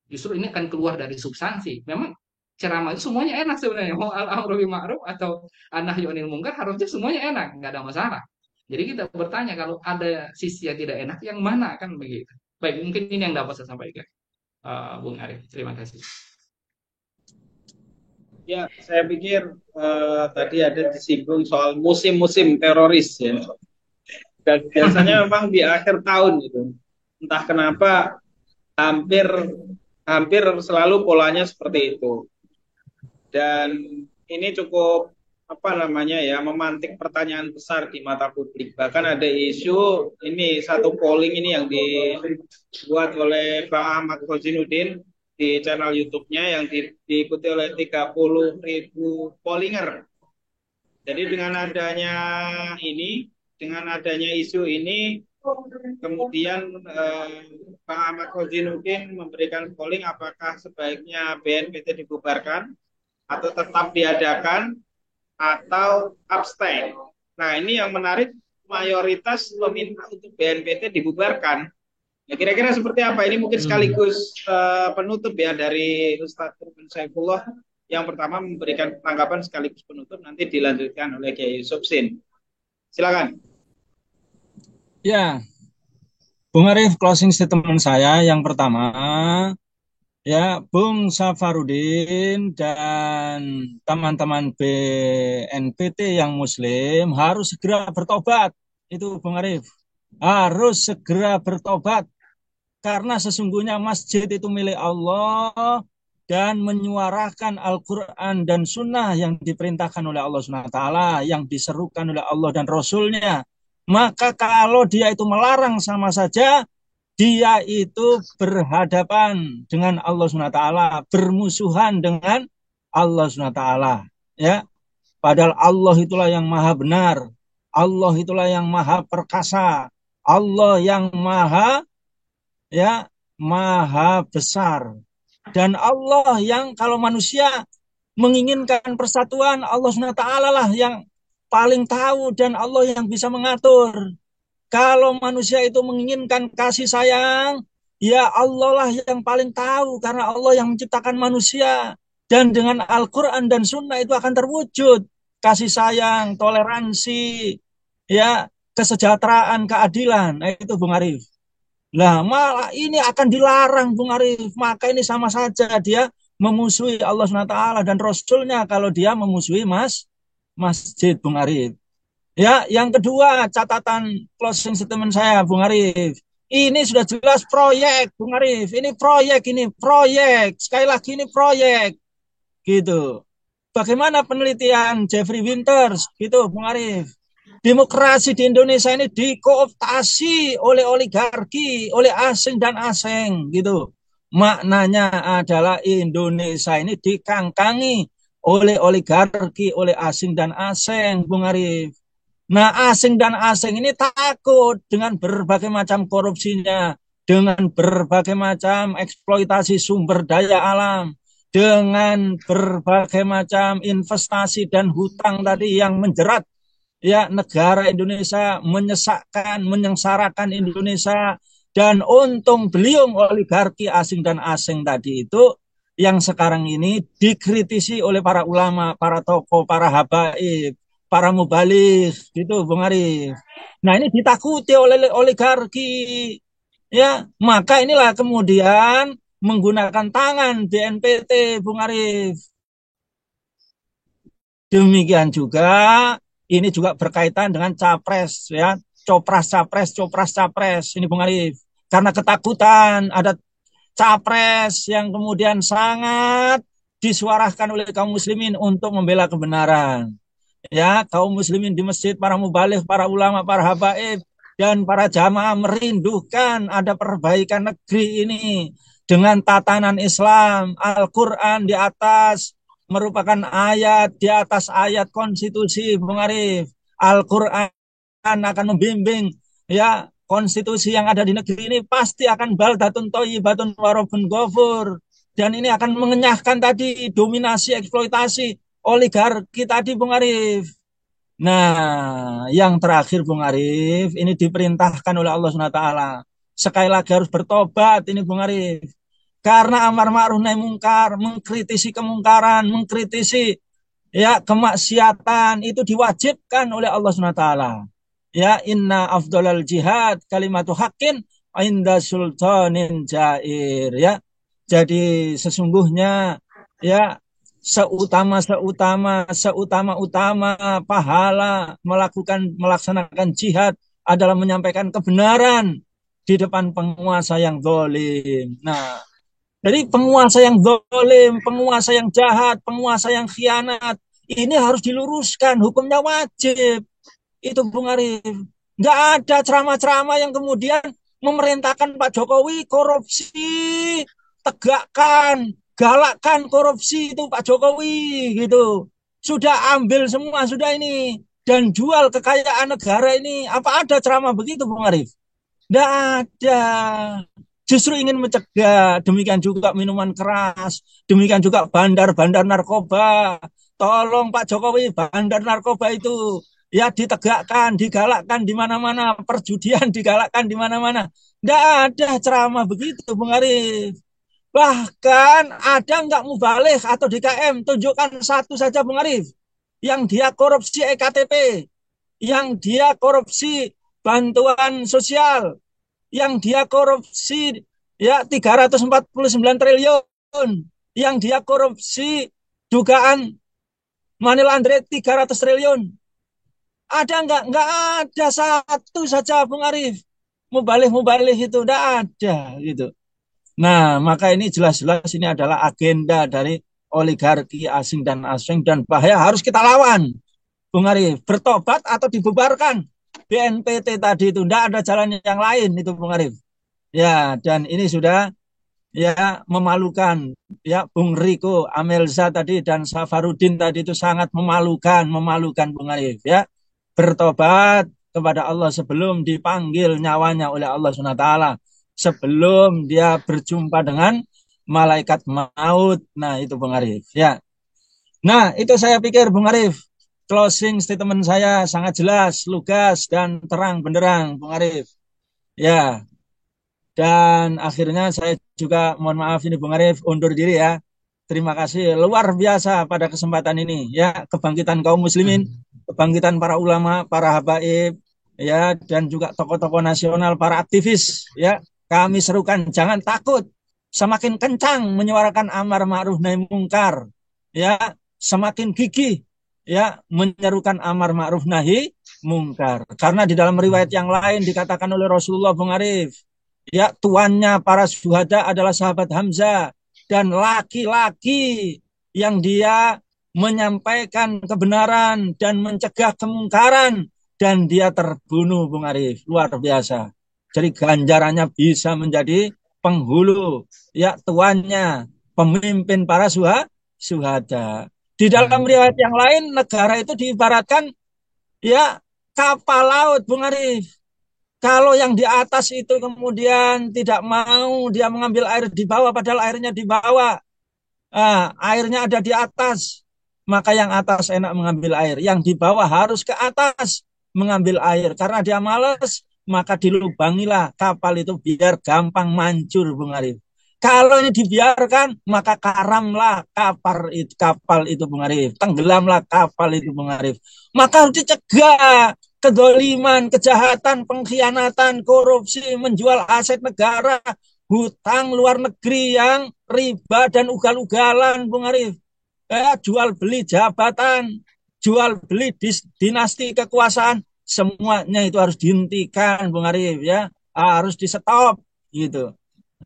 Justru ini akan keluar dari substansi. Memang ceramah itu semuanya enak sebenarnya. Mau al-amru bil ma'ruf atau an-nahyu anil munkar harusnya semuanya enak, nggak ada masalah. Jadi kita bertanya kalau ada sisi yang tidak enak, yang mana kan begitu. Baik, mungkin ini yang dapat saya sampaikan, Bung Arif. Terima kasih. Ya, saya pikir tadi ada disinggung soal musim-musim teroris ya. Dan biasanya memang di akhir tahun gitu. Entah kenapa hampir hampir selalu polanya seperti itu. Dan ini cukup apa namanya ya, memantik pertanyaan besar di mata publik. Bahkan ada isu ini, satu polling ini yang dibuat oleh Bang Ahmad Khozinuddin di channel YouTube-nya yang diikuti oleh 30.000 pollinger. Jadi dengan adanya isu ini, kemudian Pak Ahmad Khozinuddin memberikan polling apakah sebaiknya BNPT dibubarkan atau tetap diadakan atau abstain. Nah, ini yang menarik, mayoritas meminta untuk BNPT dibubarkan. Ya, kira-kira seperti apa? Ini mungkin sekaligus penutup ya dari Ustadz Turban Saifullah. Yang pertama memberikan tanggapan sekaligus penutup, nanti dilanjutkan oleh Kiai Yusuf Sin. Silakan. Ya, Bung Arif, closing statement saya yang pertama, ya, Bung Safarudin dan teman-teman BNPT yang Muslim harus segera bertobat. Itu Bung Arif, harus segera bertobat. Karena sesungguhnya masjid itu milik Allah dan menyuarakan Al-Quran dan Sunnah yang diperintahkan oleh Allah SWT, yang diserukan oleh Allah dan Rasulnya. Maka kalau dia itu melarang sama saja, dia itu berhadapan dengan Allah SWT, bermusuhan dengan Allah SWT. Ya, padahal Allah itulah yang maha benar, Allah itulah yang maha perkasa, Allah yang maha besar. Dan Allah yang kalau manusia menginginkan persatuan, Allah SWT lah yang paling tahu dan Allah yang bisa mengatur. Kalau manusia itu menginginkan kasih sayang, ya Allah lah yang paling tahu karena Allah yang menciptakan manusia. Dan dengan Al-Quran dan Sunnah itu akan terwujud kasih sayang, toleransi, ya, kesejahteraan, keadilan. Nah, itu Bung Arif. Lah malah ini akan dilarang Bung Arif. Maka ini sama saja dia memusuhi Allah SWT dan Rasulnya kalau dia memusuhi masjid Bung Arif. Ya, yang kedua catatan closing statement saya Bung Arif. Ini sudah jelas proyek Bung Arif. Ini proyek. Sekali lagi ini proyek. Gitu. Bagaimana penelitian Jeffrey Winters gitu Bung Arif? Demokrasi di Indonesia ini dikooptasi oleh oligarki, oleh asing dan asing gitu. Maknanya adalah Indonesia ini dikangkangi oleh oligarki, oleh asing dan asing, Bung Arif. Nah, asing dan asing ini takut dengan berbagai macam korupsinya, dengan berbagai macam eksploitasi sumber daya alam, dengan berbagai macam investasi dan hutang tadi yang menjerat ya negara Indonesia, menyengsarakan Indonesia, dan untung beliung oligarki asing dan asing tadi itu yang sekarang ini dikritisi oleh para ulama, para tokoh, para habaib, para mubalik gitu Bung Arif. Nah, ini ditakuti oleh oligarki ya, maka inilah kemudian menggunakan tangan BNPT Bung Arif. Demikian juga ini juga berkaitan dengan capres ya, copras capres ini Bung Arif. Karena ketakutan ada capres yang kemudian sangat disuarakan oleh kaum muslimin untuk membela kebenaran. Ya, kaum muslimin di masjid, para mubalik, para ulama, para habaib dan para jamaah merindukan ada perbaikan negeri ini dengan tatanan Islam, Al-Quran di atas, merupakan ayat di atas ayat konstitusi Bung Arif. Al-Quran akan membimbing ya konstitusi yang ada di negeri ini pasti akan baldatun thayyibatun warabun ghafur, dan ini akan mengenyahkan tadi dominasi eksploitasi oligarki tadi Bung Arif. Nah, yang terakhir Bung Arif, ini diperintahkan oleh Allah SWT. Sekali lagi harus bertobat ini Bung Arif. Karena amar ma'ruf nahi mungkar, mengkritisi kemungkaran, mengkritisi ya kemaksiatan itu diwajibkan oleh Allah SWT. Ya, inna afdalal jihad kalimatu haqqin inda sultanin jair ya. Jadi sesungguhnya ya seutama-utama pahala melaksanakan jihad adalah menyampaikan kebenaran di depan penguasa yang zalim. Nah, jadi penguasa yang zalim, penguasa yang jahat, penguasa yang khianat, ini harus diluruskan, hukumnya wajib. Itu Bung Arif. Nggak ada ceramah-ceramah yang kemudian memerintahkan Pak Jokowi korupsi, tegakkan, galakkan korupsi itu Pak Jokowi gitu. Sudah ambil semua, sudah ini. Dan jual kekayaan negara ini. Apa ada ceramah begitu Bung Arif? Nggak ada. Justru ingin mencegah, demikian juga minuman keras, demikian juga bandar-bandar narkoba. Tolong Pak Jokowi, bandar narkoba itu ya ditegakkan, digalakkan di mana-mana, perjudian digalakkan di mana-mana. Nggak ada ceramah begitu, Bung Arif. Bahkan ada nggak mubalik atau DKM, tunjukkan satu saja, Bung Arif, yang dia korupsi EKTP, yang dia korupsi bantuan sosial, yang dia korupsi ya 349 triliun, yang dia korupsi dugaan money laundry 300 triliun. Ada nggak? Nggak ada satu saja Bung Arif. Mubalih-mubalih itu nggak ada gitu. Nah, maka ini jelas-jelas ini adalah agenda dari oligarki asing dan asing dan bahaya harus kita lawan. Bung Arif, bertobat atau dibubarkan. BNPT tadi itu tidak ada jalan yang lain itu Bung Arif. Ya, dan ini sudah ya memalukan. Ya, Bung Riko, Amelza tadi dan Safarudin tadi itu sangat memalukan, memalukan Bung Arif ya. Bertobat kepada Allah sebelum dipanggil nyawanya oleh Allah SWT. Sebelum dia berjumpa dengan malaikat maut. Nah, itu Bung Arif ya. Nah, itu saya pikir Bung Arif. Closing statement saya sangat jelas, lugas, dan terang benderang, Bung Arif. Ya, dan akhirnya saya juga mohon maaf ini Bung Arif undur diri ya. Terima kasih luar biasa pada kesempatan ini ya, kebangkitan kaum muslimin, kebangkitan para ulama, para habaib ya, dan juga tokoh-tokoh nasional, para aktivis ya. Kami serukan jangan takut, semakin kencang menyuarakan amar ma'ruf nahi mungkar ya, semakin gigih ya menyerukan amar ma'ruf nahi mungkar. Karena di dalam riwayat yang lain dikatakan oleh Rasulullah Bung Arif, ya tuannya para syuhada adalah sahabat Hamzah dan laki-laki yang dia menyampaikan kebenaran dan mencegah kemungkaran dan dia terbunuh Bung Arif. Luar biasa. Jadi ganjarannya bisa menjadi penghulu ya tuannya pemimpin para syuhada. Di dalam riwayat yang lain negara itu diibaratkan ya kapal laut Bung Arif. Kalau yang di atas itu kemudian tidak mau dia mengambil air di bawah, padahal airnya di bawah. Airnya ada di atas. Maka yang atas enak mengambil air. Yang di bawah harus ke atas mengambil air. Karena dia malas, maka dilubangilah kapal itu biar gampang mancur, Bung Arif. Kalau ini dibiarkan, maka karamlah kapal itu Bung Arif. Tenggelamlah kapal itu Bung Arif. Maka harus dicegah kedoliman, kejahatan, pengkhianatan, korupsi, menjual aset negara, hutang luar negeri yang riba dan ugal-ugalan, Bung Arif. Jual beli jabatan, jual beli dinasti kekuasaan, semuanya itu harus dihentikan, Bung Arif ya, harus di stop gitu.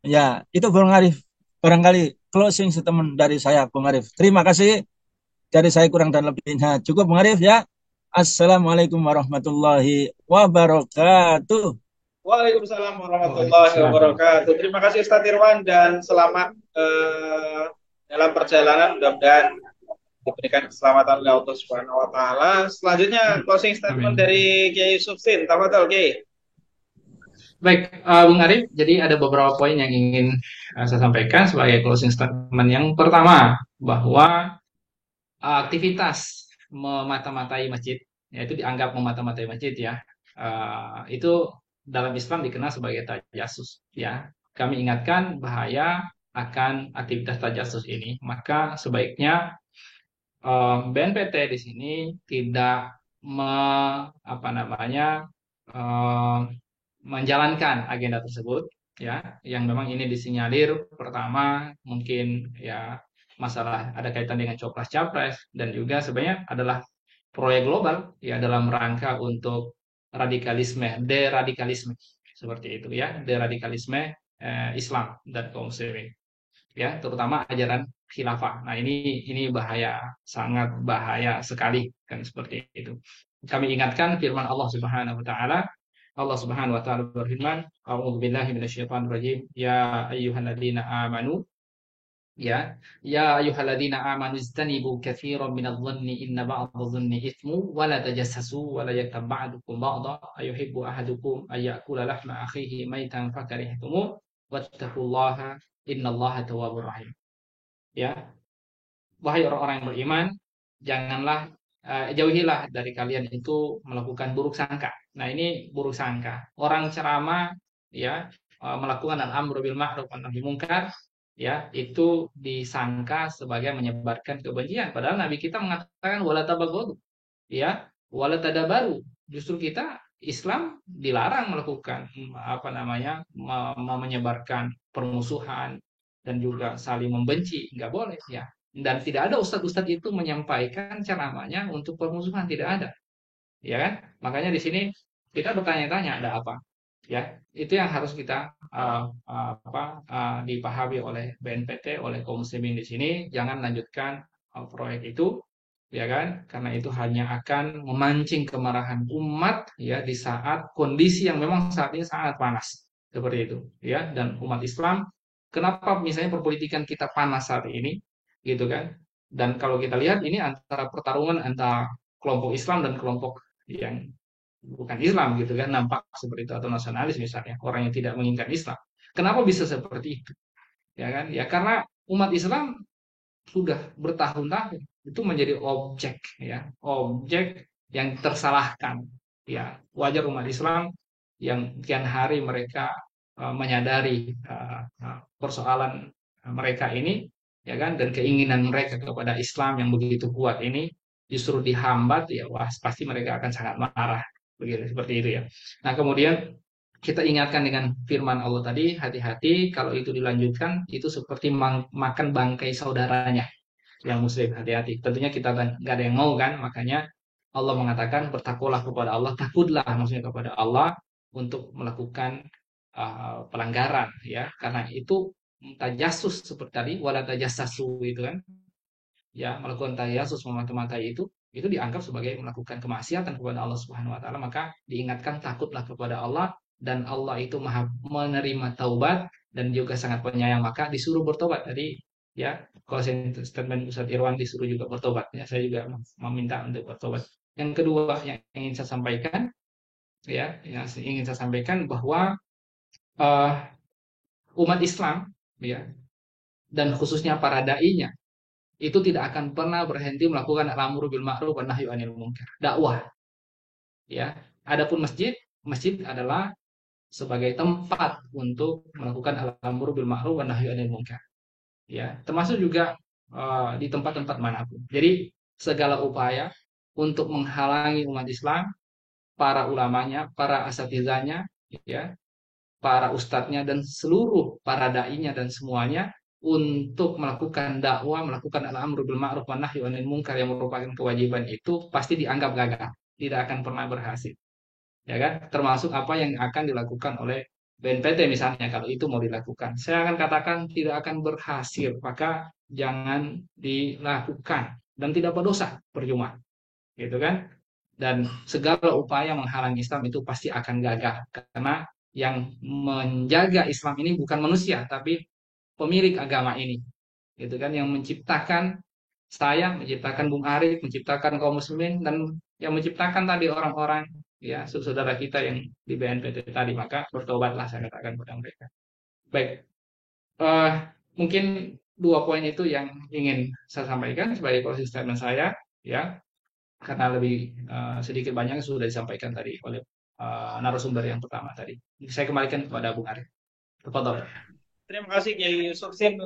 Ya, itu Bung Arif. Barangkali closing statement dari saya, Bung Arif. Terima kasih. Dari saya kurang dan lebihnya. Cukup, Bung Arif ya. Assalamualaikum warahmatullahi wabarakatuh. Waalaikumsalam warahmatullahi wabarakatuh. Terima kasih Ustaz Irwan dan selamat dalam perjalanan. Mudah-mudahan diberikan keselamatan oleh Allah Subhanahu wa taala. Selanjutnya closing statement dari Kiai Yusuf Sin. Tafadhol Kiai. Baik, Bung Arif, jadi ada beberapa poin yang ingin saya sampaikan sebagai closing statement. Yang pertama, bahwa aktivitas memata-matai masjid, yaitu dianggap memata-matai masjid ya, itu dalam Islam dikenal sebagai tajasus ya. Kami ingatkan bahaya akan aktivitas tajasus ini, maka sebaiknya BNPT di sini tidak menjalankan agenda tersebut ya, yang memang ini disinyalir. Pertama mungkin ya masalah ada kaitan dengan copras capres dan juga sebenarnya adalah proyek global ya dalam rangka untuk radikalisme, deradikalisme seperti itu ya, deradikalisme Islam dan kaum muslimin ya, terutama ajaran khilafah. Nah, ini bahaya, sangat bahaya sekali kan seperti itu. Kami ingatkan firman Allah Subhanahu wa taala. Allah Subhanahu wa taala berfirman, "A'udzubillahi minasyaitonir rajim. Ya ayyuhalladzina amanu." Ya, ya ayyuhalladzina amanu istanibu katsiran minadh-dhanni inna ba'dadh-dhanni itsmu wa la tajassasu wa la yaktab ba'dukum ba'dha ayuhibbu ahadukum ay ya'kula lahma akhihi maitan fakarihtumu wattaqullaha innallaha tawwabur rahim. Ya, wahai orang-orang yang beriman, janganlah jauhilah dari kalian itu melakukan buruk sangka. Nah, ini buruk sangka. Orang ceramah ya melakukan al-amru bil ma'ruf wa nahi munkar ya, itu disangka sebagai menyebarkan kebencian. Padahal Nabi kita mengatakan wala tabaghadu ya, wala tadabaru. Justru kita Islam dilarang melakukan apa namanya menyebarkan permusuhan dan juga saling membenci, nggak boleh ya. Dan tidak ada ustadz-ustadz itu menyampaikan ceramahnya untuk permusuhan, tidak ada, ya kan? Makanya di sini kita bertanya-tanya ada apa, ya? Itu yang harus kita dipahami oleh BNPT, oleh kaum muslimin di sini. Jangan lanjutkan proyek itu, ya kan? Karena itu hanya akan memancing kemarahan umat, ya, di saat kondisi yang memang saat ini sangat panas, seperti itu, ya. Dan umat Islam, kenapa misalnya perpolitikan kita panas saat ini? Gitu kan. Dan kalau kita lihat ini antara pertarungan antara kelompok Islam dan kelompok yang bukan Islam gitu kan, nampak seperti itu, atau nasionalis misalnya, orang yang tidak menginginkan Islam. Kenapa bisa seperti itu? Ya kan? Ya karena umat Islam sudah bertahun-tahun itu menjadi objek ya, objek yang tersalahkan. Ya, wajar umat Islam yang kian hari mereka menyadari persoalan mereka ini, ya kan, dan keinginan mereka kepada Islam yang begitu kuat ini justru dihambat, ya wah pasti mereka akan sangat marah begitu, seperti itu ya. Nah, kemudian kita ingatkan dengan firman Allah tadi, hati-hati kalau itu dilanjutkan itu seperti makan bangkai saudaranya yang muslim, hati-hati. Tentunya kita nggak ada yang mau kan, makanya Allah mengatakan bertakwalah kepada Allah, takutlah maksudnya kepada Allah untuk melakukan pelanggaran ya, karena itu tajasus seperti tadi, wala tajassasu itu kan, ya, melakukan tajasus memata-matai itu dianggap sebagai melakukan kemaksiatan kepada Allah Subhanahu wa taala. Maka diingatkan takutlah kepada Allah, dan Allah itu Maha menerima taubat dan juga sangat penyayang, maka disuruh bertobat tadi ya. Kalau statement Ustaz Irwan disuruh juga bertobat ya, saya juga meminta untuk bertobat. Yang kedua yang ingin saya sampaikan ya, yang ingin saya sampaikan bahwa umat Islam ya, dan khususnya para dai-nya itu tidak akan pernah berhenti melakukan al-amru bil ma'ruf wa nahyu 'anil munkar, dakwah ya. Adapun masjid, masjid adalah sebagai tempat untuk melakukan al-amru bil ma'ruf wa nahyu 'anil munkar ya, termasuk juga di tempat-tempat manapun. Jadi segala upaya untuk menghalangi umat Islam, para ulamanya, para asatizanya ya, para ustadznya dan seluruh para dai-nya dan semuanya untuk melakukan dakwah, melakukan al-amru bil ma'ruf wa nahyi 'anil munkar yang merupakan kewajiban, itu pasti dianggap gagal, tidak akan pernah berhasil. Ya kan? Termasuk apa yang akan dilakukan oleh BNPT misalnya, kalau itu mau dilakukan. Saya akan katakan tidak akan berhasil, maka jangan dilakukan dan tidak berdosa, percuma. Gitu kan? Dan segala upaya menghalangi Islam itu pasti akan gagal, karena yang menjaga Islam ini bukan manusia tapi pemilik agama ini, gitu kan, yang menciptakan saya, menciptakan Bung Arif, menciptakan kaum muslimin, dan yang menciptakan tadi orang-orang ya, saudara kita yang di BNPT tadi. Maka bertobatlah, saya katakan kepada mereka. Baik, mungkin 2 poin itu yang ingin saya sampaikan sebagai closing statement saya ya, karena lebih sedikit banyak sudah disampaikan tadi oleh narasumber yang pertama tadi. Saya kembalikan kepada Bung Arif. Tafadhol. Terima kasih Kiai Yusufsin.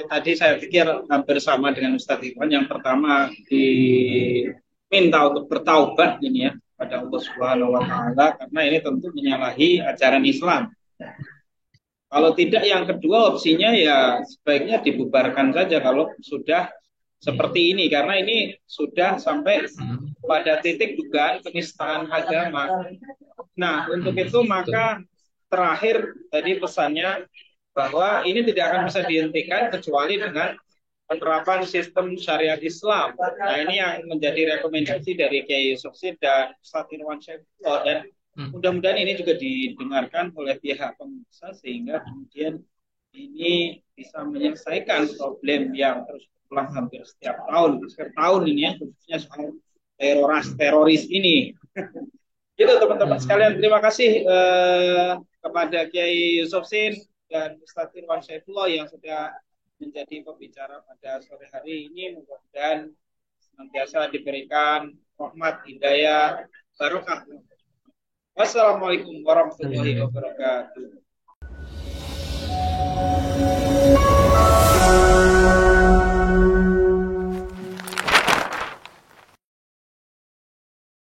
Tadi saya pikir hampir sama dengan Ustadz Iwan. Yang pertama diminta untuk bertaubat ini ya pada Allah Subhanahu wa taala, karena ini tentu menyalahi ajaran Islam. Kalau tidak, yang kedua opsinya ya sebaiknya dibubarkan saja kalau sudah seperti ini, karena ini sudah sampai pada titik dugaan penistaan agama. Nah, untuk itu maka terakhir tadi pesannya bahwa ini tidak akan bisa dihentikan kecuali dengan penerapan sistem syariat Islam. Nah, ini yang menjadi rekomendasi dari Kiai Yusuf Sid dan Ustaz Irwan Syaifullah, dan mudah-mudahan ini juga didengarkan oleh pihak pengusaha sehingga kemudian ini bisa menyelesaikan problem yang terus berulang hampir setiap tahun ini ya, khususnya soal teroris ini. Gitu teman-teman sekalian, terima kasih kepada Kiai Yusuf Sin dan Ustaz Irwan Syaifullah yang sudah menjadi pembicara pada sore hari ini. Mudah-mudahan senantiasa diberikan rahmat, hidayah, barokah. Wassalamualaikum warahmatullahi wabarakatuh.